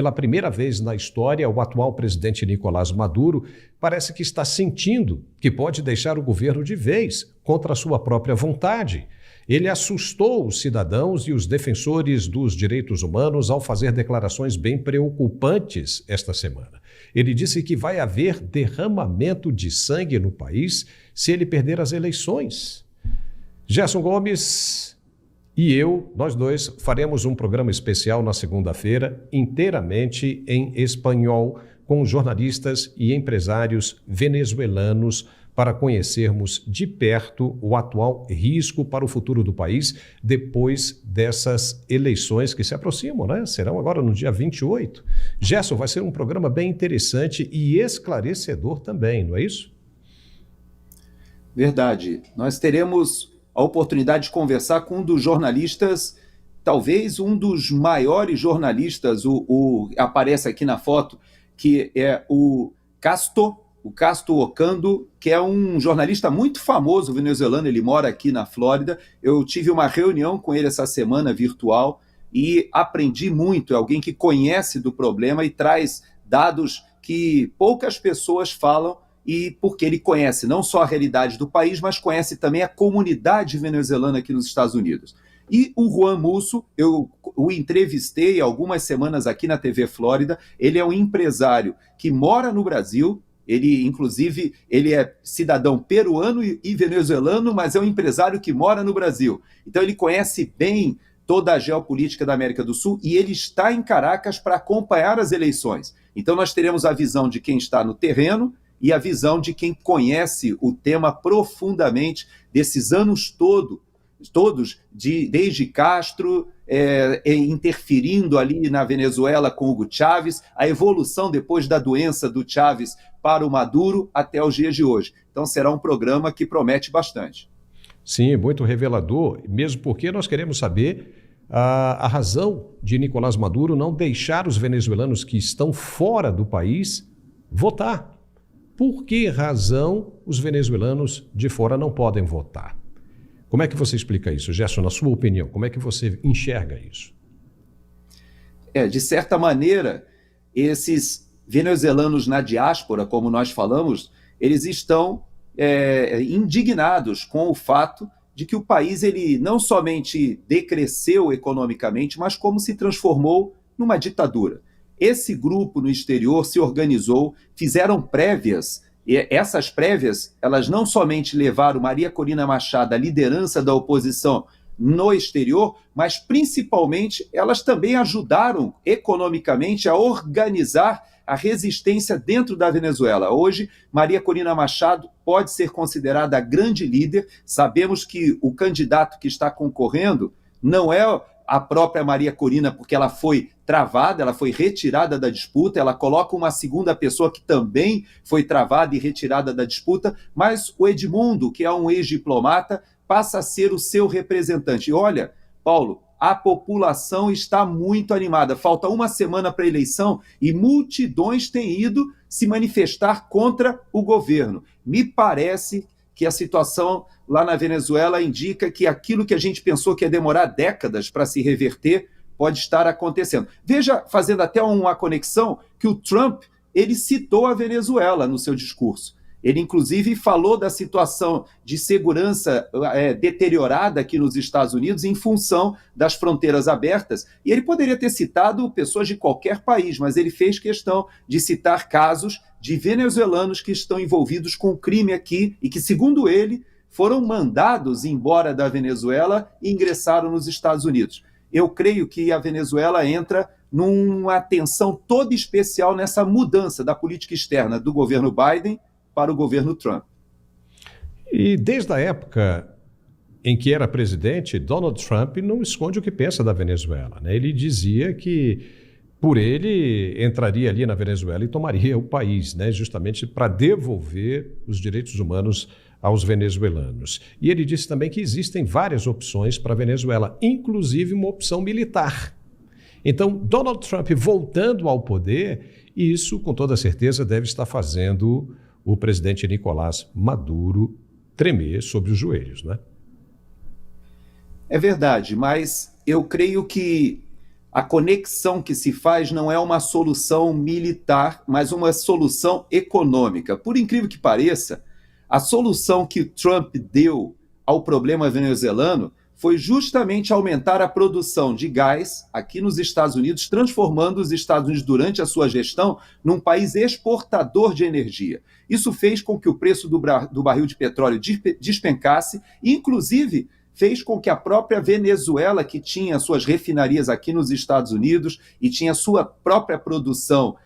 Pela primeira vez na história, o atual presidente Nicolás Maduro parece que está sentindo que pode deixar o governo de vez contra a sua própria vontade. Ele assustou os cidadãos e os defensores dos direitos humanos ao fazer declarações bem preocupantes esta semana. Ele disse que vai haver derramamento de sangue no país se ele perder as eleições. Gerson Gomes e nós dois, faremos um programa especial na segunda-feira, inteiramente em espanhol, com jornalistas e empresários venezuelanos, para conhecermos de perto o atual risco para o futuro do país depois dessas eleições que se aproximam, né? Serão agora no dia 28. Gerson, vai ser um programa bem interessante e esclarecedor também, não é isso? Verdade. Nós teremos a oportunidade de conversar com um dos jornalistas, talvez um dos maiores jornalistas, aparece aqui na foto, que é o Casto Ocando, que é um jornalista muito famoso venezuelano, ele mora aqui na Flórida. Eu tive uma reunião com ele essa semana virtual e aprendi muito. É alguém que conhece do problema e traz dados que poucas pessoas falam, e porque ele conhece não só a realidade do país, mas conhece também a comunidade venezuelana aqui nos Estados Unidos. E o Juan Musso, eu o entrevistei algumas semanas aqui na TV Flórida. Ele é um empresário que mora no Brasil. Ele, inclusive, ele é cidadão peruano e venezuelano, mas é um empresário que mora no Brasil. Então ele conhece bem toda a geopolítica da América do Sul e ele está em Caracas para acompanhar as eleições. Então nós teremos a visão de quem está no terreno e a visão de quem conhece o tema profundamente desses anos todos, desde Castro, interferindo ali na Venezuela com Hugo Chávez, a evolução depois da doença do Chávez para o Maduro até os dias de hoje. Então será um programa que promete bastante. Sim, muito revelador, mesmo porque nós queremos saber a razão de Nicolás Maduro não deixar os venezuelanos que estão fora do país votar. Por que razão os venezuelanos de fora não podem votar? Como é que você explica isso, Gerson, na sua opinião? Como é que você enxerga isso? De certa maneira, esses venezuelanos na diáspora, como nós falamos, eles estão indignados com o fato de que o país ele não somente decresceu economicamente, mas como se transformou numa ditadura. Esse grupo no exterior se organizou, fizeram prévias, e essas prévias, elas não somente levaram Maria Corina Machado à liderança da oposição no exterior, mas principalmente elas também ajudaram economicamente a organizar a resistência dentro da Venezuela. Hoje, Maria Corina Machado pode ser considerada a grande líder. Sabemos que o candidato que está concorrendo não é a própria Maria Corina, porque ela foi travada, ela foi retirada da disputa, ela coloca uma segunda pessoa que também foi travada e retirada da disputa, mas o Edmundo, que é um ex-diplomata, passa a ser o seu representante. E olha, Paulo, a população está muito animada. Falta uma semana para a eleição e multidões têm ido se manifestar contra o governo. Me parece que a situação lá na Venezuela indica que aquilo que a gente pensou que ia demorar décadas para se reverter pode estar acontecendo. Veja, fazendo até uma conexão, que o Trump ele citou a Venezuela no seu discurso. Ele, inclusive, falou da situação de segurança deteriorada aqui nos Estados Unidos em função das fronteiras abertas. E ele poderia ter citado pessoas de qualquer país, mas ele fez questão de citar casos de venezuelanos que estão envolvidos com crime aqui e que, segundo ele, foram mandados embora da Venezuela e ingressaram nos Estados Unidos. Eu creio que a Venezuela entra numa atenção toda especial nessa mudança da política externa do governo Biden para o governo Trump. E desde a época em que era presidente, Donald Trump não esconde o que pensa da Venezuela, né? Ele dizia que, por ele, entraria ali na Venezuela e tomaria o país, né? Justamente para devolver os direitos humanos aos venezuelanos. E ele disse também que existem várias opções para a Venezuela, inclusive uma opção militar. Então, Donald Trump voltando ao poder, isso com toda certeza deve estar fazendo o presidente Nicolás Maduro tremer sobre os joelhos, né? É verdade, mas eu creio que a conexão que se faz não é uma solução militar, mas uma solução econômica. Por incrível que pareça, a solução que Trump deu ao problema venezuelano foi justamente aumentar a produção de gás aqui nos Estados Unidos, transformando os Estados Unidos, durante a sua gestão, num país exportador de energia. Isso fez com que o preço do barril de petróleo despencasse, e, inclusive, fez com que a própria Venezuela, que tinha suas refinarias aqui nos Estados Unidos e tinha sua própria produção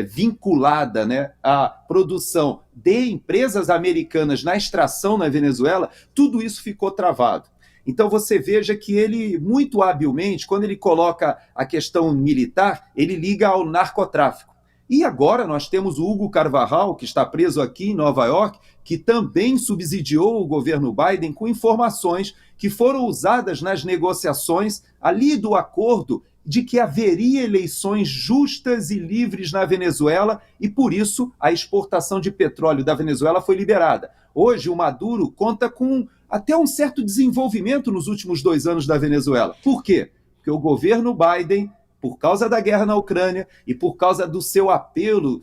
vinculada, né, à produção de empresas americanas na extração na Venezuela, tudo isso ficou travado. Então você veja que ele, muito habilmente, quando ele coloca a questão militar, ele liga ao narcotráfico. E agora nós temos o Hugo Carvajal, que está preso aqui em Nova York, que também subsidiou o governo Biden com informações que foram usadas nas negociações ali do acordo de que haveria eleições justas e livres na Venezuela, e por isso a exportação de petróleo da Venezuela foi liberada. Hoje o Maduro conta com até um certo desenvolvimento nos últimos 2 anos da Venezuela. Por quê? Porque o governo Biden, por causa da guerra na Ucrânia e por causa do seu apelo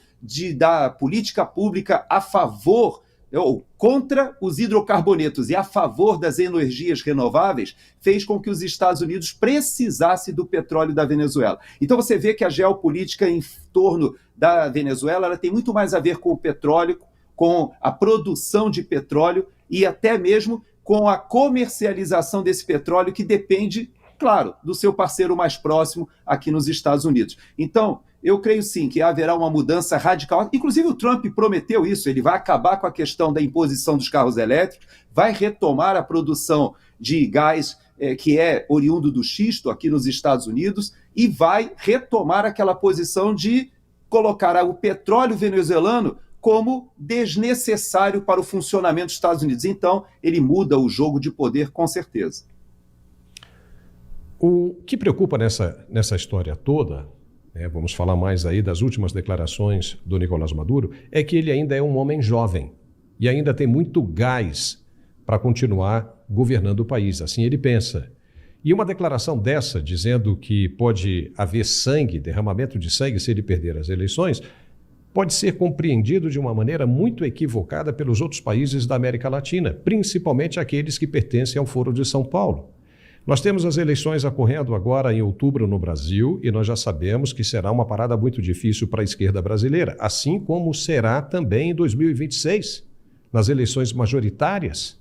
da política pública a favor ou contra os hidrocarbonetos e a favor das energias renováveis, fez com que os Estados Unidos precisassem do petróleo da Venezuela. Então você vê que a geopolítica em torno da Venezuela ela tem muito mais a ver com o petróleo, com a produção de petróleo e até mesmo com a comercialização desse petróleo, que depende, claro, do seu parceiro mais próximo aqui nos Estados Unidos. Então, eu creio sim que haverá uma mudança radical. Inclusive o Trump prometeu isso, ele vai acabar com a questão da imposição dos carros elétricos, vai retomar a produção de gás que é oriundo do xisto aqui nos Estados Unidos e vai retomar aquela posição de colocar o petróleo venezuelano como desnecessário para o funcionamento dos Estados Unidos. Então, ele muda o jogo de poder com certeza. O que preocupa nessa história toda, vamos falar mais aí das últimas declarações do Nicolás Maduro, é que ele ainda é um homem jovem e ainda tem muito gás para continuar governando o país, assim ele pensa. E uma declaração dessa, dizendo que pode haver sangue, derramamento de sangue se ele perder as eleições, pode ser compreendido de uma maneira muito equivocada pelos outros países da América Latina, principalmente aqueles que pertencem ao Foro de São Paulo. Nós temos as eleições ocorrendo agora em outubro no Brasil e nós já sabemos que será uma parada muito difícil para a esquerda brasileira, assim como será também em 2026, nas eleições majoritárias.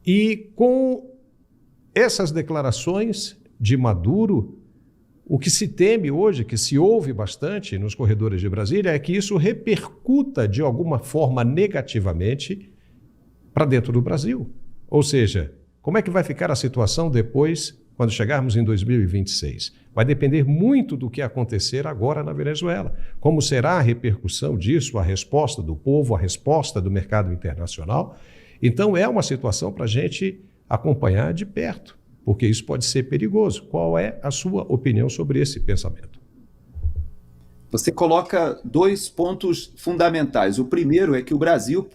E com essas declarações de Maduro, o que se teme hoje, que se ouve bastante nos corredores de Brasília, é que isso repercuta de alguma forma negativamente para dentro do Brasil. Ou seja, como é que vai ficar a situação depois, quando chegarmos em 2026? Vai depender muito do que acontecer agora na Venezuela. Como será a repercussão disso, a resposta do povo, a resposta do mercado internacional? Então é uma situação para a gente acompanhar de perto, porque isso pode ser perigoso. Qual é a sua opinião sobre esse pensamento? Você coloca 2 pontos fundamentais. O primeiro é que o Brasil,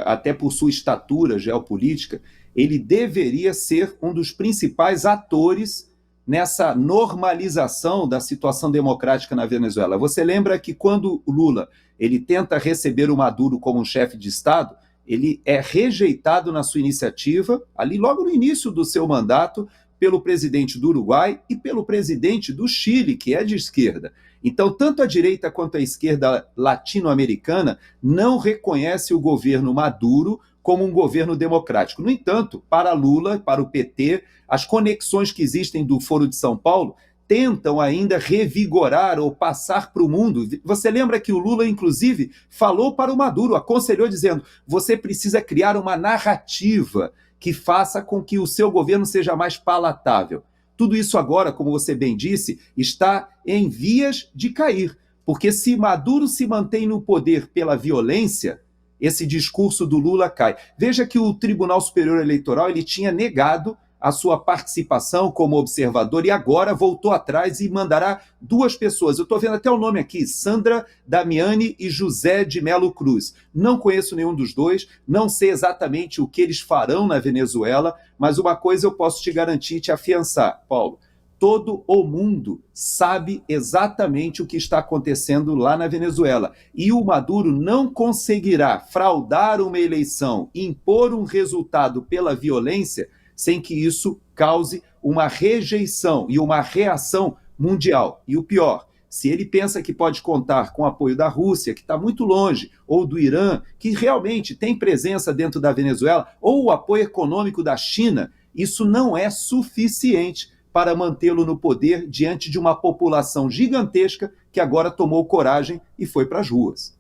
até por sua estatura geopolítica, ele deveria ser um dos principais atores nessa normalização da situação democrática na Venezuela. Você lembra que quando o Lula ele tenta receber o Maduro como um chefe de Estado, ele é rejeitado na sua iniciativa, ali logo no início do seu mandato, pelo presidente do Uruguai e pelo presidente do Chile, que é de esquerda. Então, tanto a direita quanto a esquerda latino-americana não reconhece o governo Maduro como um governo democrático. No entanto, para Lula, para o PT, as conexões que existem do Foro de São Paulo tentam ainda revigorar ou passar para o mundo. Você lembra que o Lula, inclusive, falou para o Maduro, aconselhou dizendo: você precisa criar uma narrativa que faça com que o seu governo seja mais palatável. Tudo isso agora, como você bem disse, está em vias de cair, porque se Maduro se mantém no poder pela violência, esse discurso do Lula cai. Veja que o Tribunal Superior Eleitoral ele tinha negado a sua participação como observador e agora voltou atrás e mandará 2 pessoas. Eu estou vendo até o nome aqui, Sandra Damiani e José de Melo Cruz. Não conheço nenhum dos 2, não sei exatamente o que eles farão na Venezuela, mas uma coisa eu posso te garantir e te afiançar, Paulo. todo o mundo sabe exatamente o que está acontecendo lá na Venezuela. E o Maduro não conseguirá fraudar uma eleição, impor um resultado pela violência, sem que isso cause uma rejeição e uma reação mundial. E o pior, se ele pensa que pode contar com o apoio da Rússia, que está muito longe, ou do Irã, que realmente tem presença dentro da Venezuela, ou o apoio econômico da China, isso não é suficiente para mantê-lo no poder diante de uma população gigantesca que agora tomou coragem e foi para as ruas.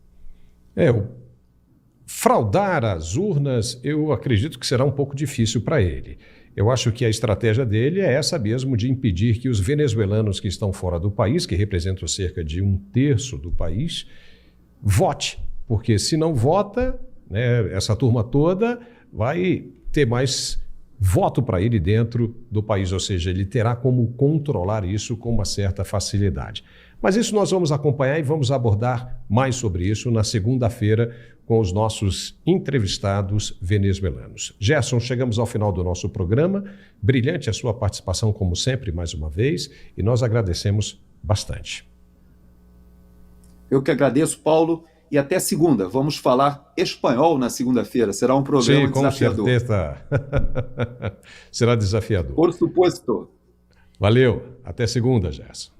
Fraudar as urnas, eu acredito que será um pouco difícil para ele. Eu acho que a estratégia dele é essa mesmo, de impedir que os venezuelanos que estão fora do país, que representam cerca de 1/3 do país, vote. Porque se não vota, né, essa turma toda vai ter mais voto para ele dentro do país, ou seja, ele terá como controlar isso com uma certa facilidade. Mas isso nós vamos acompanhar e vamos abordar mais sobre isso na segunda-feira com os nossos entrevistados venezuelanos. Gerson, chegamos ao final do nosso programa. Brilhante a sua participação, como sempre, mais uma vez, e nós agradecemos bastante. Eu que agradeço, Paulo, e até segunda. Vamos falar espanhol na segunda-feira. Será um programa desafiador. Com certeza. Será desafiador. Por supuesto. Valeu. Até segunda, Gerson.